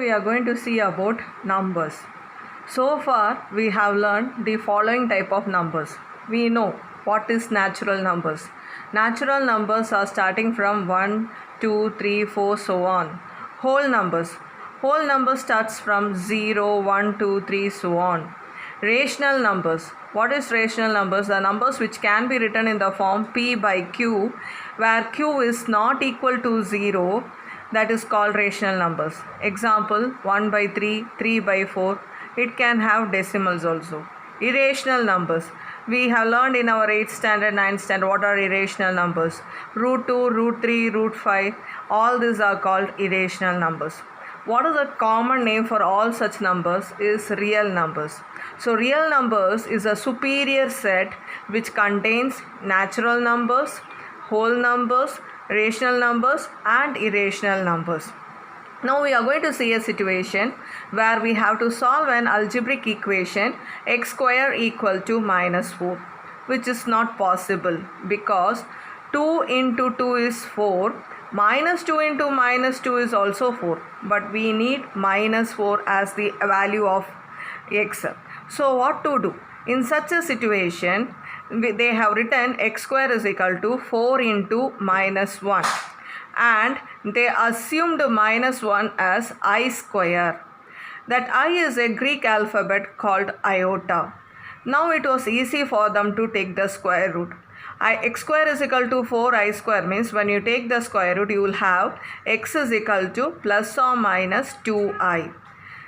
we are going to see about numbers. So far we have learned the following type of numbers. We know what is natural numbers. Natural numbers are starting from 1, 2, 3, 4, so on. Whole numbers. Whole number starts from 0, 1, 2, 3, so on. Rational numbers. What is rational numbers? The numbers which can be written in the form p by q, where q is not equal to 0, that is called rational numbers. Example 1 by 3, 3 by 4. It can have decimals also. Irrational numbers. We have learned in our 8th standard, 9th standard what are irrational numbers. Root 2, root 3, root 5. All these are called irrational numbers. What is the common name for all such numbers is real numbers. So real numbers is a superior set which contains natural numbers, whole numbers, rational numbers and irrational numbers. Now we are going to see a situation where we have to solve an algebraic equation x square equal to minus 4, which is not possible because 2 into 2 is 4, minus 2 into minus 2 is also 4, but we need minus 4 as the value of x. So what to do? In such a situation, they have written x square is equal to 4 into minus 1 and they assumed minus 1 as I square. That I is a Greek alphabet called iota. Now it was easy for them to take the square root. X square is equal to 4I square means when you take the square root you will have x is equal to plus or minus 2I.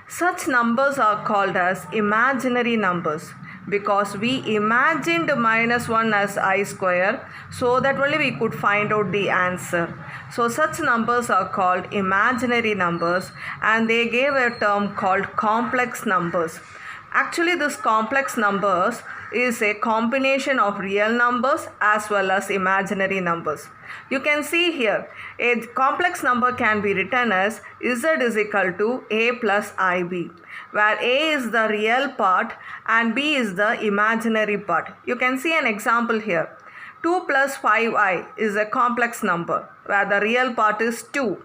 Such numbers are called as imaginary numbers because we imagined minus 1 as I square, so that only we could find out the answer. So such numbers are called imaginary numbers and they gave a term called complex numbers. Actually this complex numbers is a combination of real numbers as well as imaginary numbers. You can see here a complex number can be written as z is equal to a plus ib, where a is the real part and b is the imaginary part. You can see an example here. 2 plus 5i is a complex number where the real part is 2.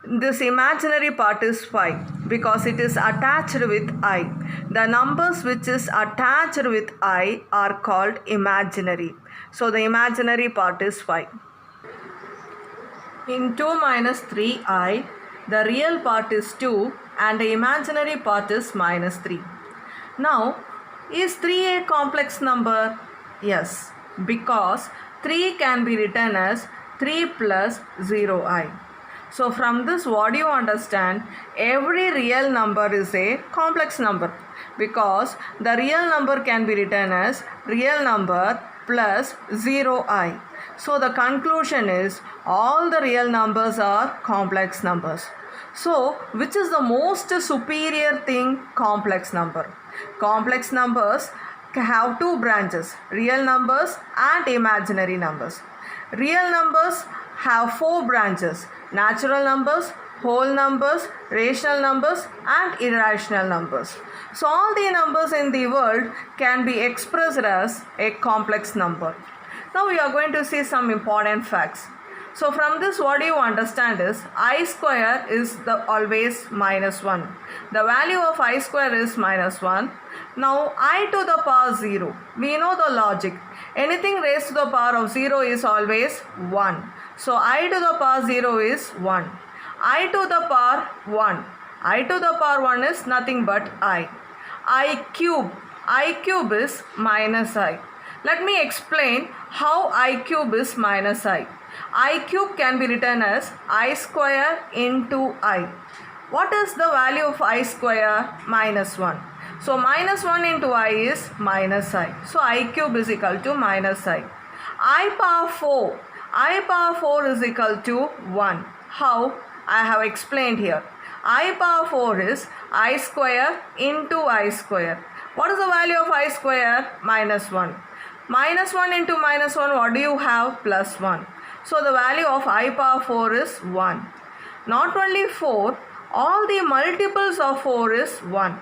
This imaginary part is 5 because it is attached with I. The numbers which is attached with I are called imaginary. So the imaginary part is 5. In 2 minus 3i, the real part is 2 and the imaginary part is minus 3. Now, is 3 a complex number? Yes, because 3 can be written as 3 plus 0i. So from this what do you understand? Every real number is a complex number because the real number can be written as real number plus 0i. So the conclusion is all the real numbers are complex numbers. So which is the most superior thing? Complex number. Complex numbers have two branches, real numbers and imaginary numbers. Real numbers have 4 branches, natural numbers, whole numbers, rational numbers and irrational numbers. So all the numbers in the world can be expressed as a complex number. Now we are going to see some important facts. So from this what do you understand is I square is always minus 1. The value of I square is minus 1. Now I to the power 0. We know the logic. Anything raised to the power of 0 is always 1. So I to the power 0 is 1. I to the power 1. I to the power 1 is nothing but I. I cube is minus I. Let me explain how I cube is minus I. I cube can be written as I square into I. What is the value of I square? Minus 1. So minus 1 into I is minus I. So I cube is equal to minus I. I power 4. I power 4 is equal to 1. How? I have explained here. I power 4 is I square into I square. What is the value of I square? Minus 1. Minus 1 into minus 1, what do you have? Plus 1. So the value of I power 4 is 1. Not only 4, all the multiples of 4 is 1.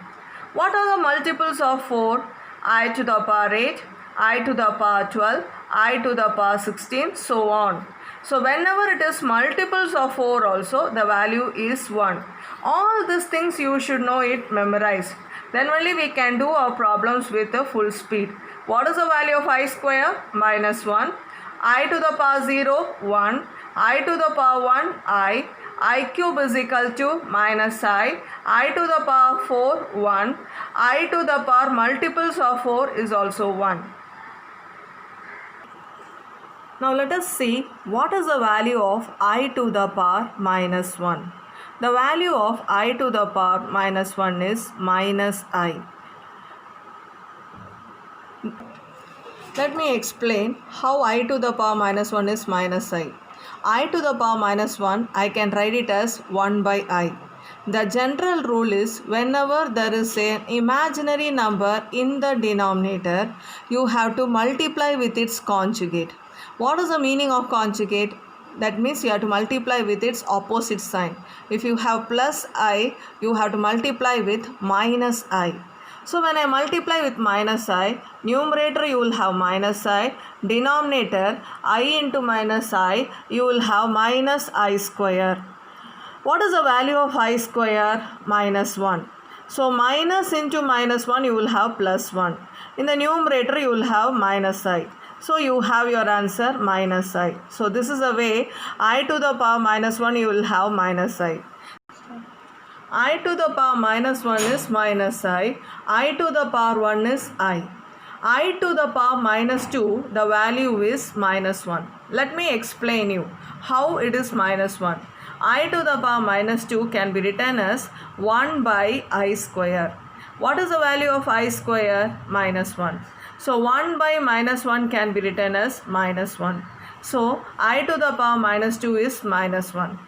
What are the multiples of 4? I to the power 8, I to the power 12, I to the power 16, so on. So whenever it is multiples of 4 also, the value is 1. All these things you should know it memorized. Then only we can do our problems with a full speed. What is the value of I square? Minus 1. I to the power 0, 1. I to the power 1, I cube is equal to minus I to the power 4, 1. I to the power multiples of 4 is also 1. Now let us see what is the value of I to the power minus 1. The value of I to the power minus 1 is minus I. Let me explain how I to the power minus 1 is minus I. I to the power minus 1, I can write it as 1 by I. The general rule is whenever there is an imaginary number in the denominator, you have to multiply with its conjugate. What is the meaning of conjugate? That means you have to multiply with its opposite sign. If you have plus I, you have to multiply with minus I. So when I multiply with minus I, numerator you will have minus I, denominator I into minus I, you will have minus I square. What is the value of I square? Minus 1. So minus into minus 1 you will have plus 1. In the numerator you will have minus I. So you have your answer minus I. So this is the way I to the power minus 1 you will have minus I. I to the power minus 1 is minus I to the power 1 is I to the power minus 2, the value is minus 1. Let me explain you how it is minus 1. I to the power minus 2 can be written as 1 by I square. What is the value of I square? Minus 1. So 1 by minus 1 can be written as minus 1. So I to the power minus 2 is minus 1.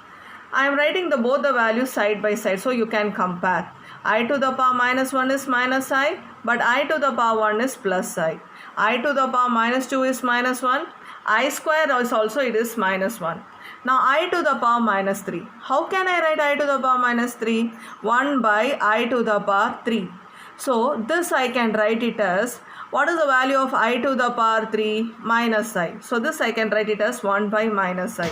I am writing both the values side by side so you can compare. I to the power minus 1 is minus I, but I to the power 1 is plus I. I to the power minus 2 is minus 1. I square is also it is minus 1. Now I to the power minus 3. How can I write I to the power minus 3? 1 by I to the power 3. So this I can write it as, what is the value of I to the power 3? Minus I. So this I can write it as 1 by minus I.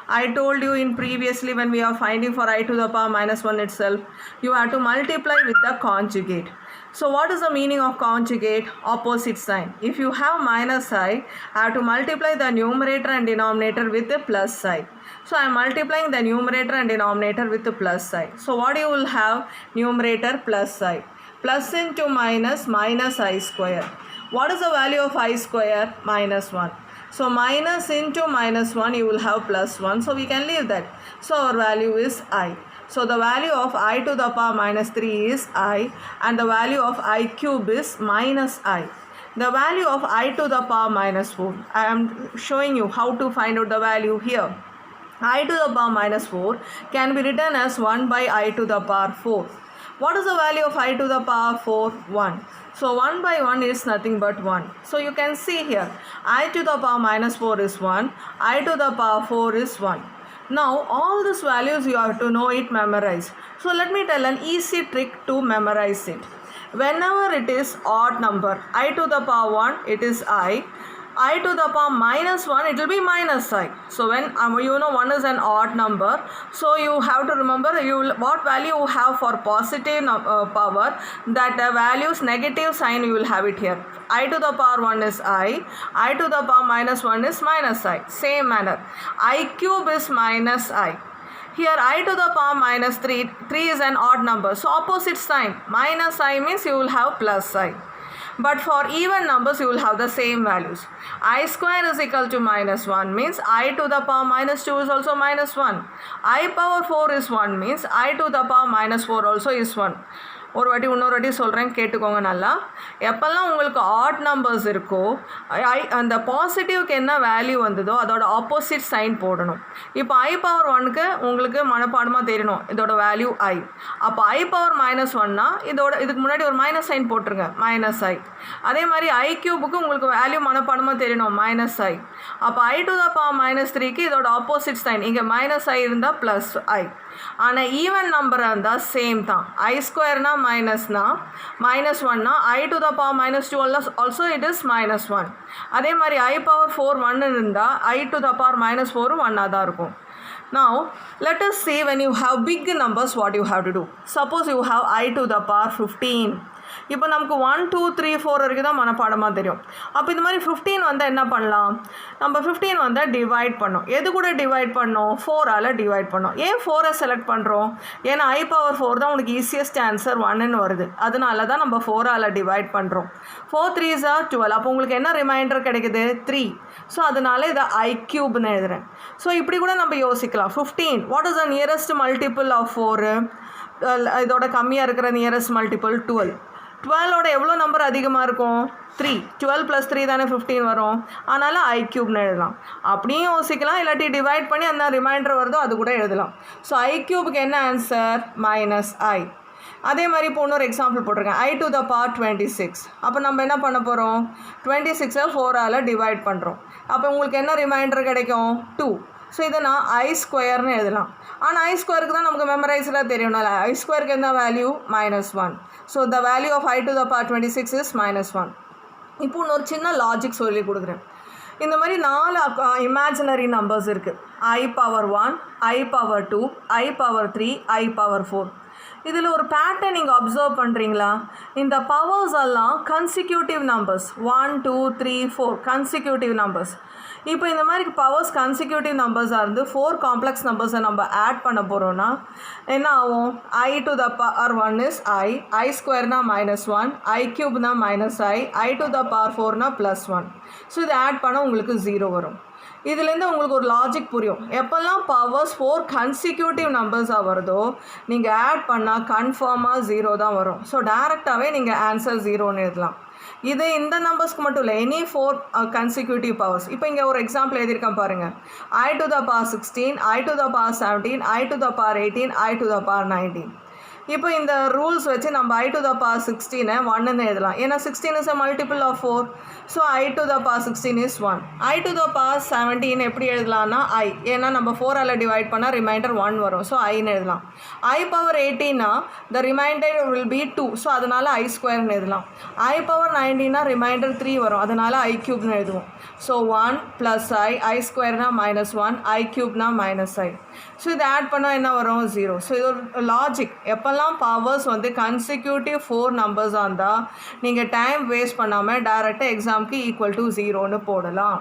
I told you in previously when we are finding for I to the power minus 1 itself, you have to multiply with the conjugate. So what is the meaning of conjugate? Opposite sign. If you have minus I have to multiply the numerator and denominator with the plus I. So I am multiplying the numerator and denominator with the plus I. So what you will have? Numerator plus I. Plus into minus, minus I square. What is the value of I square? Minus 1. So minus into minus 1 you will have plus 1. So we can leave that. So our value is I. So the value of I to the power minus 3 is I, and the value of I cube is minus I. The value of I to the power minus 4. I am showing you how to find out the value here. I to the power minus 4 can be written as 1 by I to the power 4. What is the value of I to the power 4? 1. So 1 by 1 is nothing but 1. So you can see here I to the power minus 4 is 1. I to the power 4 is 1. Now all these values you have to know it, memorize. So let me tell an easy trick to memorize it. Whenever it is odd number, I to the power 1 it is I to the power minus 1 it will be minus I. So when 1 is an odd number, so you have to remember what value you have for positive power, that values negative sign you will have it here. I to the power 1 is I to the power minus 1 is minus I. Same manner, I cube is minus I. Here I to the power minus 3 is an odd number, so opposite sign, minus I means you will have plus I. But for even numbers you will have the same values. I square is equal to minus 1 means I to the power minus 2 is also minus 1. I power 4 is 1 means I to the power minus 4 also is 1. ஒரு வாட்டி இன்னொரு வாட்டி சொல்கிறேன், கேட்டுக்கோங்க நல்லா. எப்போல்லாம் உங்களுக்கு odd numbers இருக்கோ, அந்த பாசிட்டிவ்க்கு என்ன வேல்யூ வந்ததோ அதோட ஆப்போசிட் சைன் போடணும். இப்போ I பவர் 1க்கு உங்களுக்கு மனப்பாடமாக தெரியணும் இதோட வேல்யூ I. அப்போ I பவர் minus 1னா இதுக்கு முன்னாடி ஒரு மைனஸ் சைன் போட்டுருங்க, மைனஸ் I. அதே மாதிரி I கியூபுக்கு உங்களுக்கு வேல்யூ மனப்பாடமாக தெரியணும், மைனஸ் I. அப்போ I to the power minus 3க்கு இதோட ஆப்போசிட் சைன், இங்கே மைனஸ் I இருந்தால் ப்ளஸ் I. ஆனால் ஈவன் நம்பராக இருந்தால் சேம் தான். I ஸ்கொயர்னா மைனஸ்னா minus 1னா I to the power minus 2 also it is minus 1. அதே மாதிரி I power 4 1 இருந்தால் I to the power minus 4 1 தான் இருக்கும். Now let us see when you have big numbers what you have to do. Suppose you have I to the power 15. இப்போ நமக்கு 1 2 3 4 வரைக்கும் தான் மனப்பாடமாக தெரியும். அப்போ இந்த மாதிரி 15 வந்தால் என்ன பண்ணலாம்? நம்ம 15 வந்தால் டிவைட் பண்ணோம். எது கூட டிவைட் பண்ணோம்? 4ஆல் டிவைட் பண்ணோம். ஏன் 4ஐ செலக்ட் பண்ணுறோம்? ஏன்னா I பவர் 4 தான் உனக்கு ஈஸியஸ்ட் ஆன்சர் 1ன்னு வருது. அதனால தான் நம்ம 4ஆல் டிவைட் பண்ணுறோம். 4 3s are 12. அப்போ உங்களுக்கு என்ன ரிமைண்டர் கிடைக்குது? 3. ஸோ அதனால இதை I கியூப்னு எழுதுறேன். ஸோ இப்படி கூட நம்ம யோசிக்கலாம். 15 what is the nearest multiple of 4? இதோட கம்மியாக இருக்கிற நியரஸ்ட் மல்டிபிள் 12. 12ஓட எவ்வளோ நம்பர் அதிகமாக இருக்கும்? 3. 12 + 3 தானே 15 வரும். அதனால் I கியூப்னு எழுதலாம். அப்படியும் யோசிக்கலாம், இல்லாட்டி டிவைட் பண்ணி அந்த ரிமைண்டர் வருதோ அது கூட எழுதலாம். ஸோ I கியூபுக்கு என்ன ஆன்சர்? -I. அதே மாதிரி இப்போ இன்னொரு எக்ஸாம்பிள் போட்டிருக்கேன். I to the power 26. அப்போ நம்ம என்ன பண்ண போகிறோம்? 26ஐ 4ஆல் டிவைட் பண்ணுறோம். அப்போ உங்களுக்கு என்ன ரிமைண்டர் கிடைக்கும்? 2. ஸோ இதை நான் I² எழுதலாம். ஆனால் I² தான் நமக்கு மெமரைஸ்லாம் தெரியும்னால I² என்ன value? -1. So the value of I to the power 26 is -1. இப்போ இன்னொரு சின்ன லாஜிக் சொல்லி கொடுக்குறேன். இந்த மாதிரி 4 இமேஜினரி நம்பர்ஸ் இருக்குது. I power 1, I power 2, I power 3, I power 4. இதில் ஒரு பேட்டர்ன் நீங்கள் அப்சர்வ் பண்ணுறீங்களா? இந்த பவர்ஸ் எல்லாம் கன்சிக்யூட்டிவ் நம்பர்ஸ். 1 2 3 4 consecutive numbers. இப்போ இந்த மாதிரி பவர்ஸ் கன்சிக்யூட்டிவ் நம்பர்ஸாக இருந்து 4 காம்ப்ளெக்ஸ் நம்பர்ஸை நம்ம ஆட் பண்ண போகிறோன்னா என்ன ஆகும்? I to the power 1 is I² -1, I கியூப்னா -I, I to the power 4 +1. So இதை ஆட் பண்ணால் உங்களுக்கு 0 வரும். இதுலேருந்து உங்களுக்கு ஒரு லாஜிக் புரியும். எப்போல்லாம் பவர்ஸ் 4 கன்சிக்யூட்டிவ் நம்பர்ஸாக வருதோ நீங்கள் ஆட் பண்ணால் கன்ஃபார்மாக 0 தான் வரும். ஸோ டேரெக்டாகவே நீங்கள் ஆன்சர் 0ன்னு எழுதலாம். இது இந்த நம்பர்ஸ்க்கு மட்டும் இல்லை, எனி 4 கன்சிக்யூட்டிவ் பவர்ஸ். இப்போ இங்கே ஒரு எக்ஸாம்பிள் எழுதியிருக்கேன் பாருங்கள். I to the power 16, I to the power 17, I to the power 18, I to the power 19. இப்போ இந்த ரூல்ஸ் வச்சு நம்ம I to the power 16 1ன்னு எழுதலாம். ஏன்னா 16 is a multiple of 4. So I to the power 16 is 1. I to the power 17 எப்படி எழுதலாம்னா I, ஏன்னா நம்ம 4ஆல் divide பண்ணால் ரிமைண்டர் 1 வரும். ஸோ Iன்னு எழுதலாம். I பவர் 18னா the remainder will be 2. So அதனால் I² எழுதலாம். I பவர் 19னா ரிமைண்டர் 3 வரும். அதனால் I கியூப்னு எழுதுவோம். So 1 + I, I² -1, I கியூப்னா -I. So இதை ஆட் பண்ணால் என்ன வரும்? 0. ஸோ இது ஒரு லாஜிக். எப்போல்லாம் பவர்ஸ் வந்து கன்சிக்யூட்டிவ் 4 நம்பர்ஸாக இருந்தால் நீங்கள் டைம் வேஸ்ட் பண்ணாமல் டைரெக்டாக எக்ஸாமுக்கு ஈக்குவல் டு 0ன்னு போடலாம்.